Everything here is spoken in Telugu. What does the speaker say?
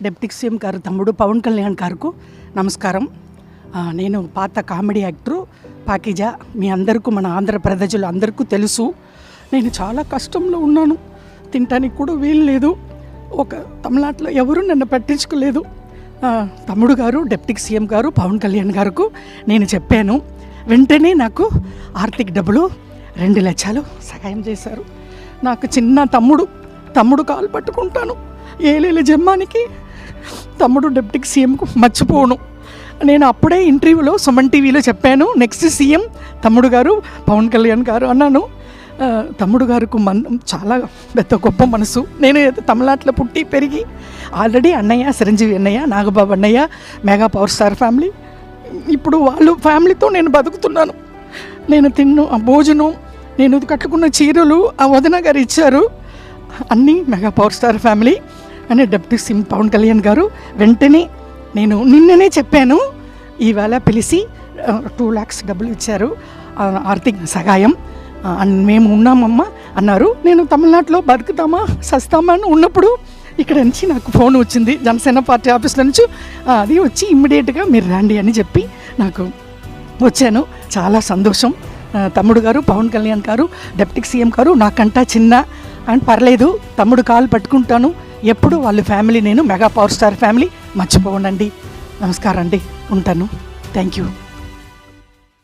డిప్యూటీ సీఎం గారు తమ్ముడు పవన్ కళ్యాణ్ గారికి నమస్కారం. నేను పాత కామెడీ యాక్టరు పాకిజా. మీ అందరికీ, మన ఆంధ్ర ప్రజలు అందరికీ తెలుసు. నేను చాలా కష్టంలో ఉన్నాను, తినటానికి కూడా వీలు లేదు. ఒక తమిళనాడులో ఎవరు నన్ను పట్టించుకోలేదు. తమ్ముడు గారు డిప్యూటీ సీఎం గారు పవన్ కళ్యాణ్ గారికి నేను చెప్పాను. వెంటనే నాకు ఆర్థిక డబ్బులు 2 లక్షలు సహాయం చేశారు. నాకు చిన్న తమ్ముడు కాలు పట్టుకుంటాను. ఏలేల జమ్మానికి తమ్ముడు డిప్యూటీ సీఎంకు మర్చిపోను. నేను అప్పుడే ఇంటర్వ్యూలో సుమన్ టీవీలో చెప్పాను, నెక్స్ట్ సీఎం తమ్ముడు గారు పవన్ కళ్యాణ్ గారు అన్నాను. తమ్ముడు గారికి చాలా పెద్ద గొప్ప మనసు. నేను తమిళనాడులో పుట్టి పెరిగి ఆల్రెడీ అన్నయ్య చిరంజీవి అన్నయ్య, నాగబాబు అన్నయ్య, మెగా పవర్ స్టార్ ఫ్యామిలీ, ఇప్పుడు వాళ్ళు ఫ్యామిలీతో నేను బతుకుతున్నాను. నేను ఆ భోజనం, నేను కట్టుకున్న చీరలు ఆ వదిన గారు ఇచ్చారు, అన్నీ మెగా పవర్ స్టార్ ఫ్యామిలీ అని డిప్యూటీ సీఎం పవన్ కళ్యాణ్ గారు. వెంటనే నేను నిన్ననే చెప్పాను, ఈవేళ పిలిచి 2 lakhs డబ్బులు ఇచ్చారు, ఆర్థిక సహాయం. మేము ఉన్నామమ్మా అన్నారు. నేను తమిళనాడులో బతుకుతామా సస్తామా అని ఉన్నప్పుడు ఇక్కడ నుంచి నాకు ఫోన్ వచ్చింది జనసేన పార్టీ ఆఫీస్లో నుంచి. అది వచ్చి ఇమ్మీడియట్గా మీరు రండి అని చెప్పి నాకు వచ్చాను. చాలా సంతోషం. తమ్ముడు గారు పవన్ కళ్యాణ్ గారు, డిప్యూటీ సీఎం గారు నాకంటా చిన్న అండ్ పర్లేదు, తమ్ముడు కాలు పట్టుకుంటాను ఎప్పుడు. వాళ్ళ ఫ్యామిలీ, నేను మెగా పవర్ స్టార్ ఫ్యామిలీ మర్చిపోనండి. నమస్కారం అండి, ఉంటాను. Thank you.